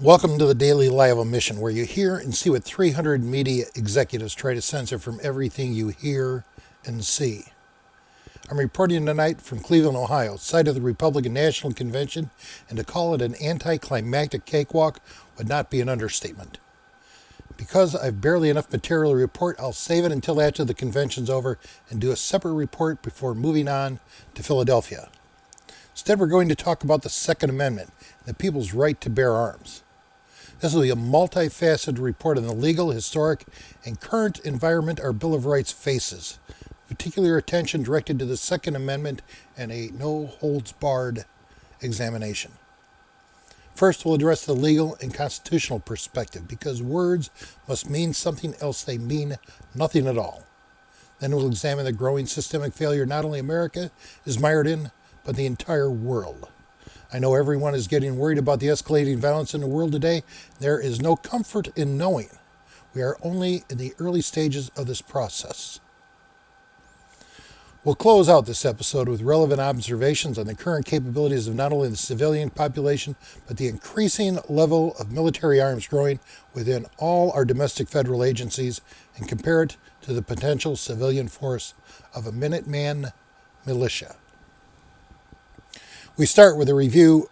Welcome to the Daily Lie of Omission, where you hear and see what 300 media executives try to censor from everything you hear and see. I'm reporting tonight from Cleveland, Ohio, site of the Republican National Convention, and to call it an anticlimactic cakewalk would not be an understatement. Because I've barely enough material to report, I'll save it until after the convention's over and do a separate report before moving on to Philadelphia. Instead, we're going to talk about the Second Amendment and the people's right to bear arms. This will be a multifaceted report on the legal, historic, and current environment our Bill of Rights faces. Particular attention directed to the Second Amendment and a no-holds-barred examination. First, we'll address the legal and constitutional perspective, because words must mean something else they mean nothing at all. Then we'll examine the growing systemic failure not only America is mired in, but the entire world. I know everyone is getting worried about the escalating violence in the world today. There is no comfort in knowing we are only in the early stages of this process. We'll close out this episode with relevant observations on the current capabilities of not only the civilian population, but the increasing level of military arms growing within all our domestic federal agencies, and compare it to the potential civilian force of a Minuteman militia. We start with a review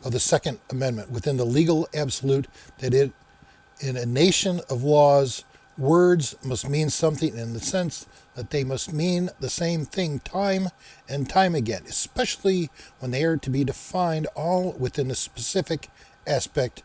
of the Second Amendment within the legal absolute that in a nation of laws, words must mean something in the sense that they must mean the same thing time and time again, especially when they are to be defined all within a specific aspect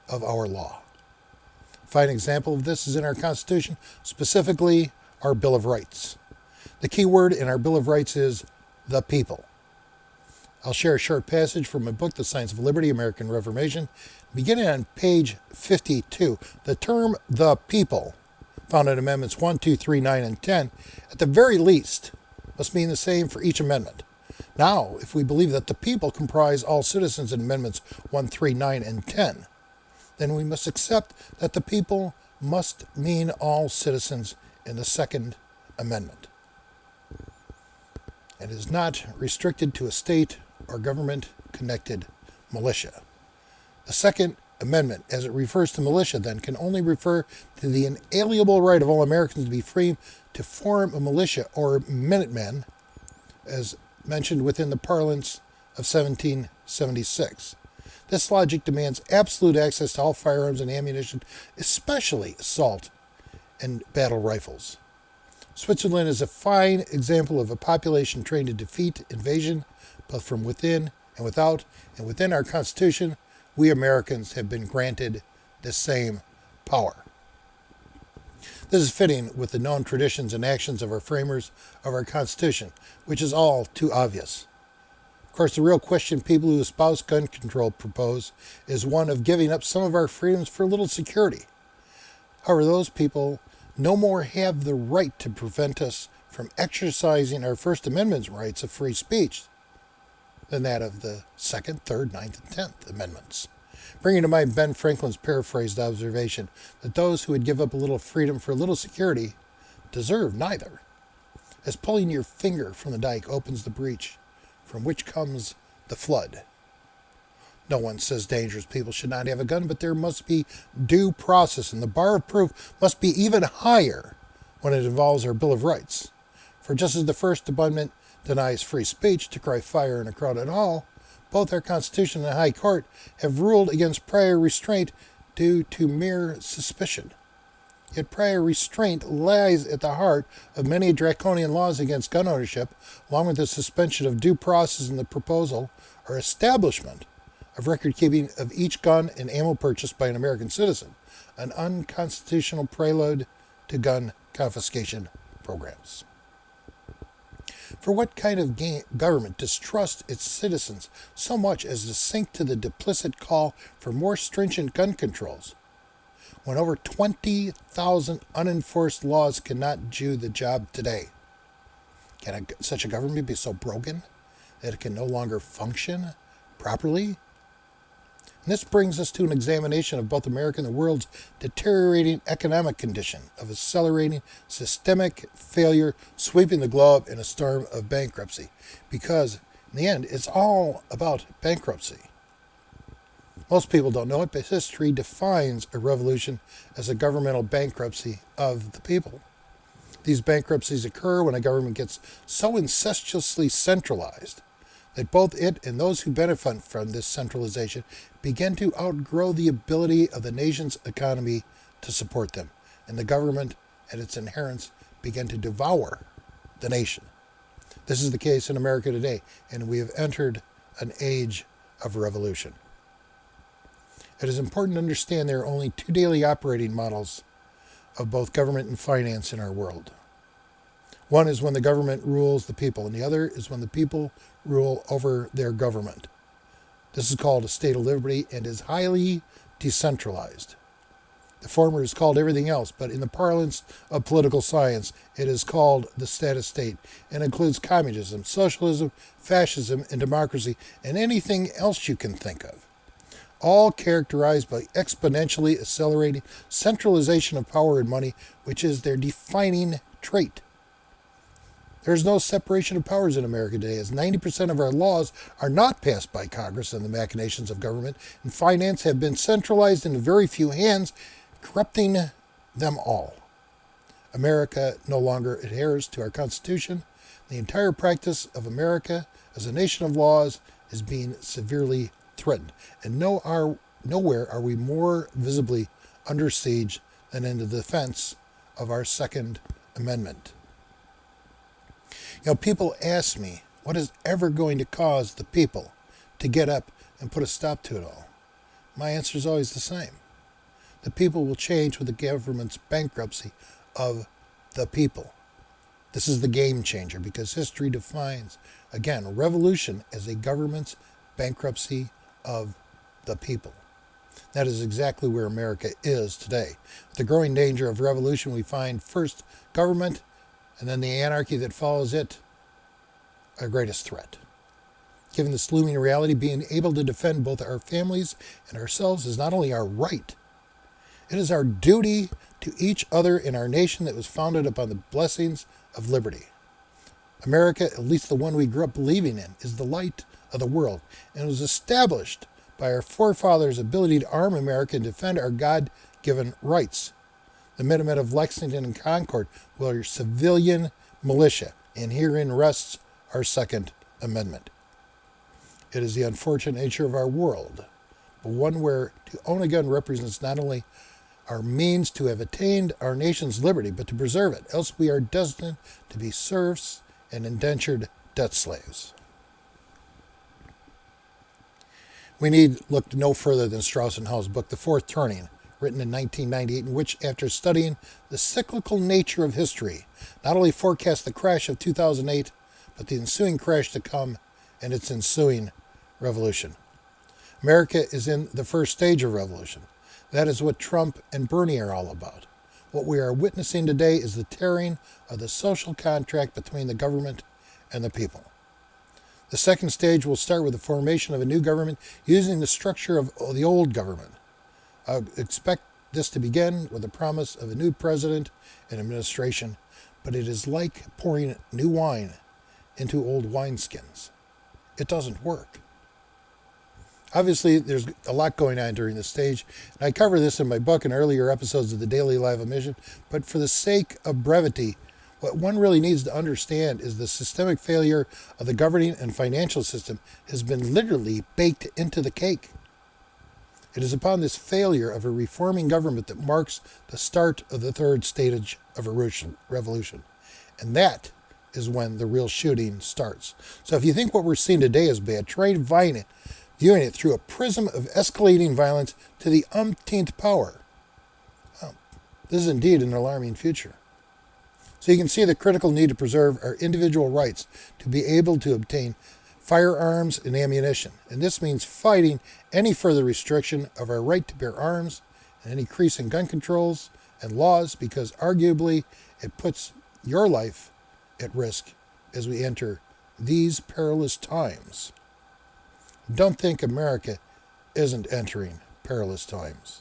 of our law. A fine example of this is in our Constitution, specifically our Bill of Rights. The key word in our Bill of Rights is the people. I'll share a short passage from my book, The Science of Liberty, American Reformation, beginning on page 52. The term the people, found in Amendments 1, 2, 3, 9, and 10, at the very least, must mean the same for each amendment. Now, if we believe that the people comprise all citizens in Amendments 1, 3, 9, and 10, then we must accept that the people must mean all citizens in the Second Amendment. It is not restricted to a state or government-connected militia. The Second Amendment, as it refers to militia, then, can only refer to the inalienable right of all Americans to be free to form a militia or Minutemen, as mentioned within the parlance of 1776. This logic demands absolute access to all firearms and ammunition, especially assault and battle rifles. Switzerland is a fine example of a population trained to defeat invasion, both from within and without, and within our Constitution, we Americans have been granted the same power. This is fitting with the known traditions and actions of our framers of our Constitution, which is all too obvious. Of course, the real question people who espouse gun control propose is one of giving up some of our freedoms for a little security. However, those people no more have the right to prevent us from exercising our First Amendment's rights of free speech than that of the Second, Third, Ninth, and 10th Amendments. Bringing to mind Ben Franklin's paraphrased observation that those who would give up a little freedom for a little security deserve neither, as pulling your finger from the dike opens the breach from which comes the flood. No one says dangerous people should not have a gun, but there must be due process, and the bar of proof must be even higher when it involves our Bill of Rights. For just as the First Amendment denies free speech to cry fire in a crowded hall, both our Constitution and High Court have ruled against prior restraint due to mere suspicion. Yet prior restraint lies at the heart of many draconian laws against gun ownership, along with the suspension of due process in the proposal or establishment of record-keeping of each gun and ammo purchased by an American citizen, an unconstitutional prelude to gun confiscation programs. For what kind of government distrusts its citizens so much as to sink to the duplicit call for more stringent gun controls, when over 20,000 unenforced laws cannot do the job today? Can such a government be so broken that it can no longer function properly? And this brings us to an examination of both America and the world's deteriorating economic condition of accelerating systemic failure sweeping the globe in a storm of bankruptcy. Because in the end, it's all about bankruptcy. Most people don't know it, but history defines a revolution as a governmental bankruptcy of the people. These bankruptcies occur when a government gets so incestuously centralized that both it and those who benefit from this centralization begin to outgrow the ability of the nation's economy to support them, and the government and its inherents begin to devour the nation. This is the case in America today, and we have entered an age of revolution. It is important to understand there are only two daily operating models of both government and finance in our world. One is when the government rules the people, and the other is when the people rule over their government. This is called a state of liberty and is highly decentralized. The former is called everything else, but in the parlance of political science, it is called the status state and includes communism, socialism, fascism, and democracy, and anything else you can think of, all characterized by exponentially accelerating centralization of power and money, which is their defining trait. There is no separation of powers in America today, as 90% of our laws are not passed by Congress, and the machinations of government and finance have been centralized in very few hands, corrupting them all. America no longer adheres to our Constitution. The entire practice of America as a nation of laws is being severely threatened, and nowhere are we more visibly under siege than in the defense of our Second Amendment. People ask me, what is ever going to cause the people to get up and put a stop to it all? My answer is always the same. The people will change with the government's bankruptcy of the people. This is the game changer, because history defines, again, revolution as a government's bankruptcy of the people. That is exactly where America is today. With the growing danger of revolution, we find first government, and then the anarchy that follows it, our greatest threat. Given this looming reality, being able to defend both our families and ourselves is not only our right, it is our duty to each other in our nation that was founded upon the blessings of liberty. America, at least the one we grew up believing in, is the light of the world, and was established by our forefathers' ability to arm America and defend our God-given rights. The Minutemen of Lexington and Concord were civilian militia, and herein rests our Second Amendment. It is the unfortunate nature of our world, but one where to own a gun represents not only our means to have attained our nation's liberty, but to preserve it, else we are destined to be serfs and indentured debt slaves. We need look no further than Strauss and Howell's book, The Fourth Turning, written in 1998, in which, after studying the cyclical nature of history, not only forecast the crash of 2008, but the ensuing crash to come and its ensuing revolution. America is in the first stage of revolution. That is what Trump and Bernie are all about. What we are witnessing today is the tearing of the social contract between the government and the people. The second stage will start with the formation of a new government using the structure of the old government. I expect this to begin with the promise of a new president and administration, but it is like pouring new wine into old wineskins. It doesn't work. Obviously, there's a lot going on during this stage, and I cover this in my book and earlier episodes of the Daily Lie of Omission, but for the sake of brevity, what one really needs to understand is the systemic failure of the governing and financial system has been literally baked into the cake. It is upon this failure of a reforming government that marks the start of the third stage of revolution, and that is when the real shooting starts. So if you think what we're seeing today is bad, try viewing it through a prism of escalating violence to the umpteenth power. This is indeed an alarming future. So you can see the critical need to preserve our individual rights to be able to obtain firearms and ammunition. And this means fighting any further restriction of our right to bear arms and any increase in gun controls and laws, because arguably it puts your life at risk as we enter these perilous times. Don't think America isn't entering perilous times.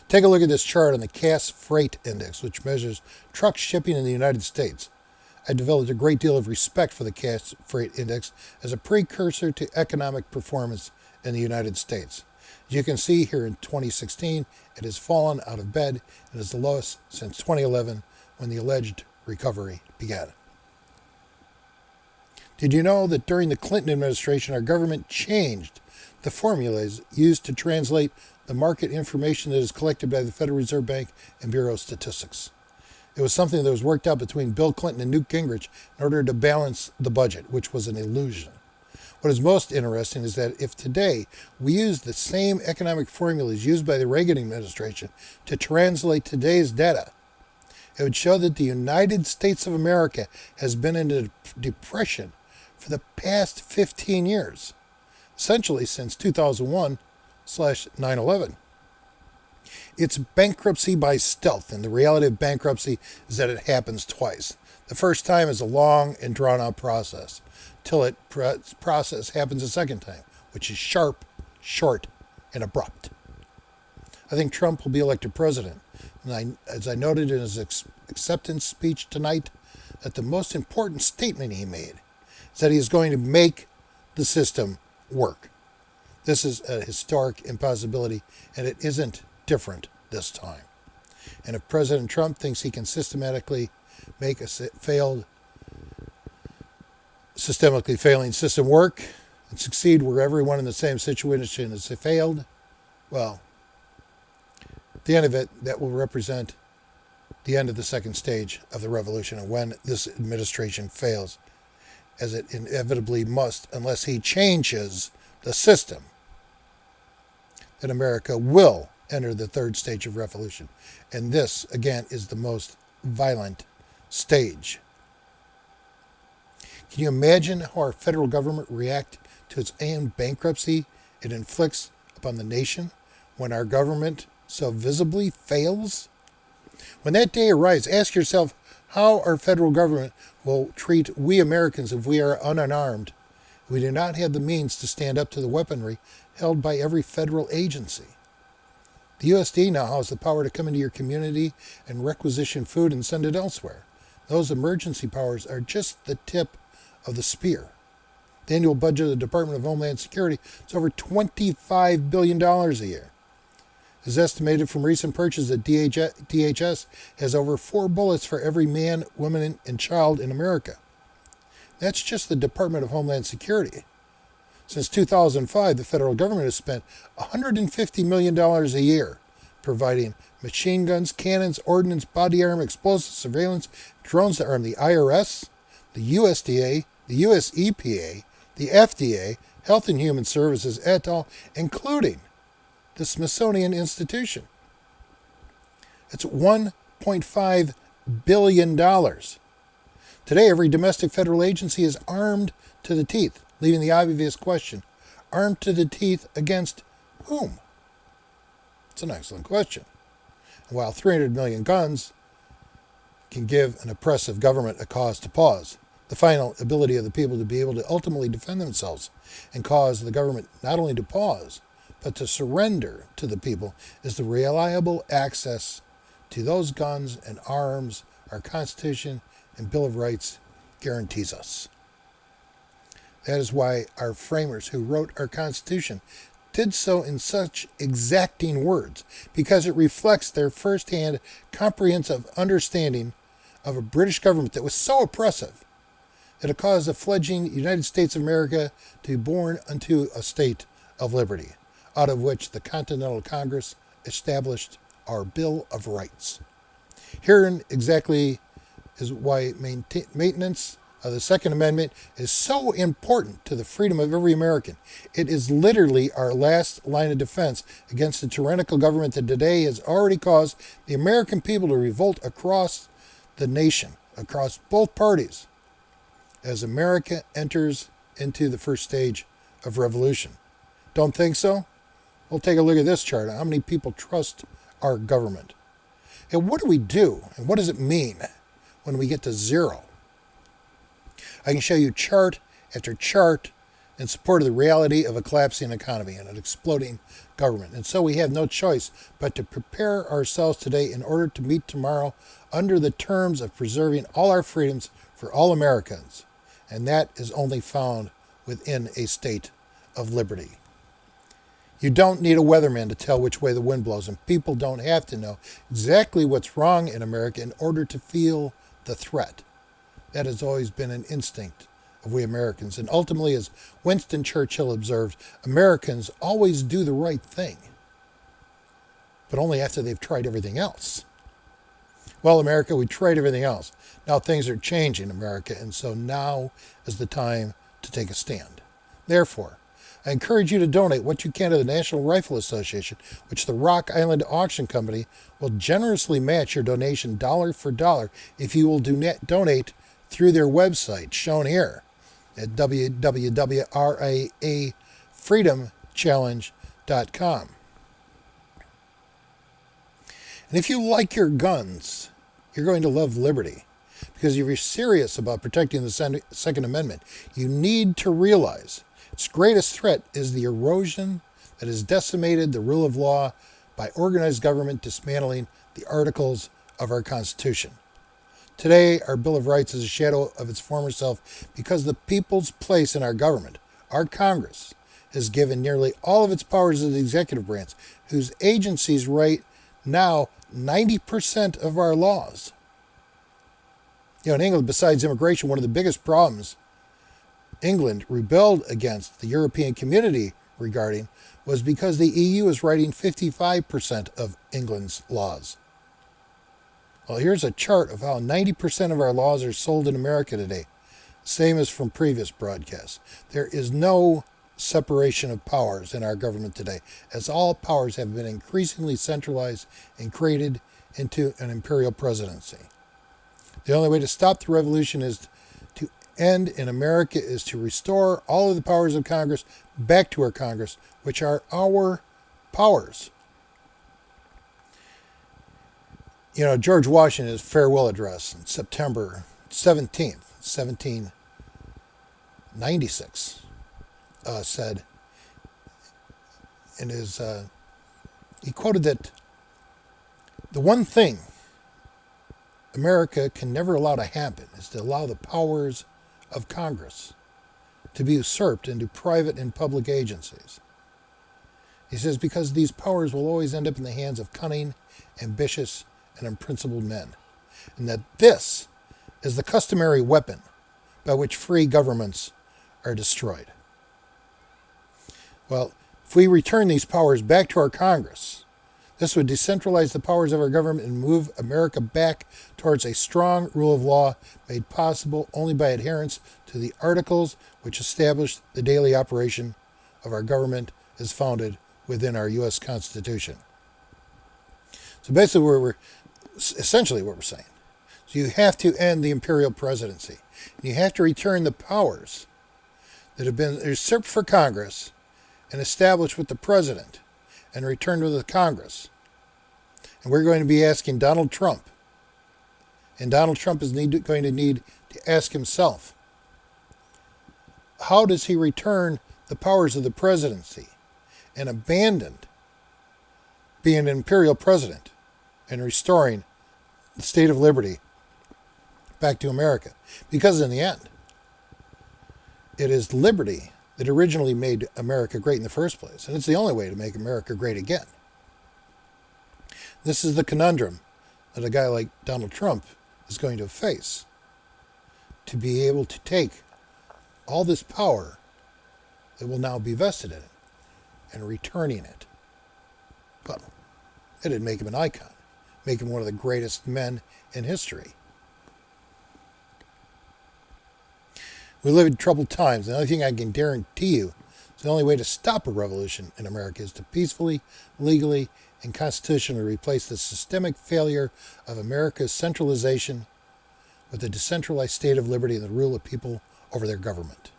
Take a look at this chart on the Cass Freight Index, which measures truck shipping in the United States. I developed a great deal of respect for the Cass Freight Index as a precursor to economic performance in the United States. As you can see here in 2016, it has fallen out of bed and is the lowest since 2011 when the alleged recovery began. Did you know that during the Clinton administration, our government changed the formulas used to translate the market information that is collected by the Federal Reserve Bank and Bureau of Statistics? It was something that was worked out between Bill Clinton and Newt Gingrich in order to balance the budget, which was an illusion. What is most interesting is that if today we use the same economic formulas used by the Reagan administration to translate today's data, it would show that the United States of America has been in a depression for the past 15 years, essentially since 2001/9/11. It's bankruptcy by stealth, and the reality of bankruptcy is that it happens twice. The first time is a long and drawn-out process, till it process happens a second time, which is sharp, short, and abrupt. I think Trump will be elected president, and as I noted in his acceptance speech tonight, that the most important statement he made is that he is going to make the system work. This is a historic impossibility, and it isn't different this time. And if President Trump thinks he can systemically make a systemically failing system work and succeed where everyone in the same situation has failed, well, at the end of it, that will represent the end of the second stage of the revolution, and when this administration fails, as it inevitably must unless he changes the system, then America will enter the third stage of revolution. And this, again, is the most violent stage. Can you imagine how our federal government reacts to its own bankruptcy it inflicts upon the nation when our government so visibly fails? When that day arrives, ask yourself how our federal government will treat we Americans if we are unarmed. We do not have the means to stand up to the weaponry held by every federal agency. The USDA now has the power to come into your community and requisition food and send it elsewhere. Those emergency powers are just the tip of the spear. The annual budget of the Department of Homeland Security is over $25 billion a year. It is estimated from recent purchases that DHS has over 4 bullets for every man, woman, and child in America. That's just the Department of Homeland Security. Since 2005, the federal government has spent $150 million a year providing machine guns, cannons, ordnance, body armor, explosives, surveillance, drones to arm the IRS, the USDA, the US EPA, the FDA, Health and Human Services, et al., including the Smithsonian Institution. It's $1.5 billion. Today, every domestic federal agency is armed to the teeth, leaving the obvious question, armed to the teeth against whom? It's an excellent question. And while 300 million guns can give an oppressive government a cause to pause, the final ability of the people to be able to ultimately defend themselves and cause the government not only to pause, but to surrender to the people is the reliable access to those guns and arms our Constitution and Bill of Rights guarantees us. That is why our framers who wrote our Constitution did so in such exacting words, because it reflects their first-hand comprehensive understanding of a British government that was so oppressive that it caused the fledgling United States of America to be born unto a state of liberty, out of which the Continental Congress established our Bill of Rights. Herein exactly is why maintenance of the Second Amendment is so important to the freedom of every American. It is literally our last line of defense against the tyrannical government that today has already caused the American people to revolt across the nation, across both parties, as America enters into the first stage of revolution. Don't think so? Well, take a look at this chart on how many people trust our government. And what do we do, and what does it mean when we get to zero? I can show you chart after chart in support of the reality of a collapsing economy and an exploding government. And so we have no choice but to prepare ourselves today in order to meet tomorrow under the terms of preserving all our freedoms for all Americans. And that is only found within a state of liberty. You don't need a weatherman to tell which way the wind blows, and people don't have to know exactly what's wrong in America in order to feel the threat. That has always been an instinct of we Americans. And ultimately, as Winston Churchill observed, Americans always do the right thing, but only after they've tried everything else. Well, America, we tried everything else. Now things are changing in America, and so now is the time to take a stand. Therefore, I encourage you to donate what you can to the National Rifle Association, which the Rock Island Auction Company will generously match your donation dollar for dollar if you will donate through their website shown here at www.raafreedomchallenge.com. And if you like your guns, you're going to love liberty. Because if you're serious about protecting the Second Amendment, you need to realize its greatest threat is the erosion that has decimated the rule of law by organized government dismantling the articles of our Constitution. Today, our Bill of Rights is a shadow of its former self because the people's place in our government, our Congress, has given nearly all of its powers to the executive branch, whose agencies write now 90% of our laws. In England, besides immigration, one of the biggest problems England rebelled against the European community regarding was because the EU is writing 55% of England's laws. Well, here's a chart of how 90% of our laws are sold in America today, same as from previous broadcasts. There is no separation of powers in our government today, as all powers have been increasingly centralized and created into an imperial presidency. The only way to stop the revolution is to end in America is to restore all of the powers of Congress back to our Congress, which are our powers. George Washington's farewell address on September 17th, 1796, said, he quoted that the one thing America can never allow to happen is to allow the powers of Congress to be usurped into private and public agencies. He says, because these powers will always end up in the hands of cunning, ambitious, and unprincipled men, and that this is the customary weapon by which free governments are destroyed. Well, if we return these powers back to our Congress, this would decentralize the powers of our government and move America back towards a strong rule of law made possible only by adherence to the articles which established the daily operation of our government as founded within our U.S. Constitution. So basically, essentially what we're saying. So you have to end the imperial presidency. You have to return the powers that have been usurped for Congress and established with the president and returned to the Congress. And we're going to be asking Donald Trump. And Donald Trump is going to need to ask himself, how does he return the powers of the presidency and abandon being an imperial president and restoring the state of liberty back to America? Because in the end, it is liberty that originally made America great in the first place, and it's the only way to make America great again. This is the conundrum that a guy like Donald Trump is going to face, to be able to take all this power that will now be vested in it and returning it. Well, it didn't make him an icon, make him one of the greatest men in history. We live in troubled times. The only thing I can guarantee you is the only way to stop a revolution in America is to peacefully, legally, and constitutionally replace the systemic failure of America's centralization with a decentralized state of liberty and the rule of people over their government.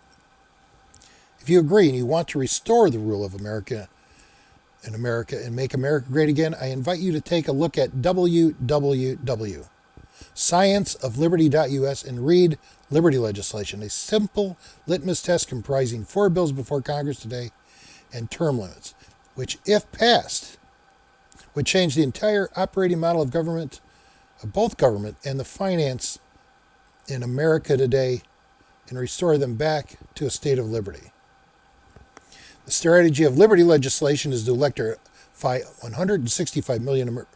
If you agree and you want to restore the rule of America in America and make America great again, I invite you to take a look at www.scienceofliberty.us and read Liberty Legislation, a simple litmus test comprising 4 bills before Congress today and term limits, which, if passed, would change the entire operating model of government, of both government and the finance in America today, and restore them back to a state of liberty. The strategy of liberty legislation is to electrify 165 million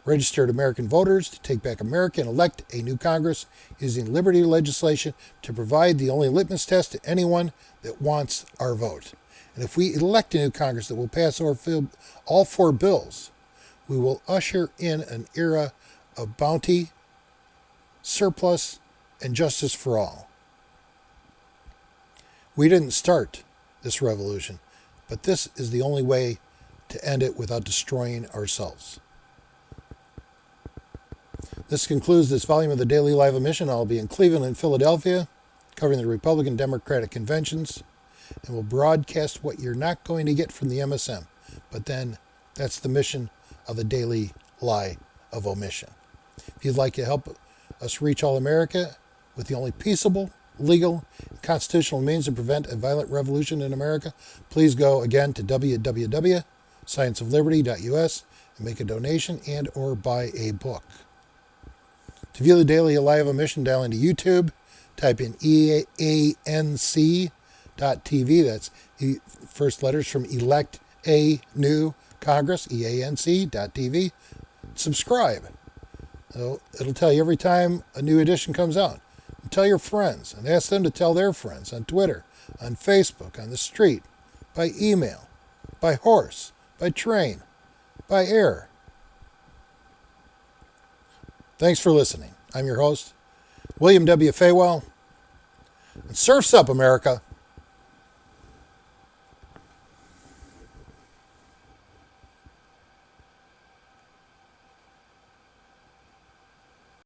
registered American voters to take back America and elect a new Congress using liberty legislation to provide the only litmus test to anyone that wants our vote. And if we elect a new Congress that will pass all four bills, we will usher in an era of bounty, surplus, and justice for all. We didn't start this revolution, but this is the only way to end it without destroying ourselves. This concludes this volume of the Daily Lie of Omission. I'll be in Cleveland and Philadelphia, covering the Republican Democratic conventions, and will broadcast what you're not going to get from the MSM. But then, that's the mission of the Daily Lie of Omission. If you'd like to help us reach all America with the only peaceable, legal, and constitutional means to prevent a violent revolution in America, please go again to www.scienceofliberty.us and make a donation and or buy a book. To view the Daily Lie of Omission, dial into YouTube, type in EANC.TV, that's first letters from Elect a New Congress, EANC.TV. Subscribe. It'll tell you every time a new edition comes out. And tell your friends and ask them to tell their friends on Twitter, on Facebook, on the street, by email, by horse, by train, by air. Thanks for listening. I'm your host, William W. Fawell. And surf's up, America.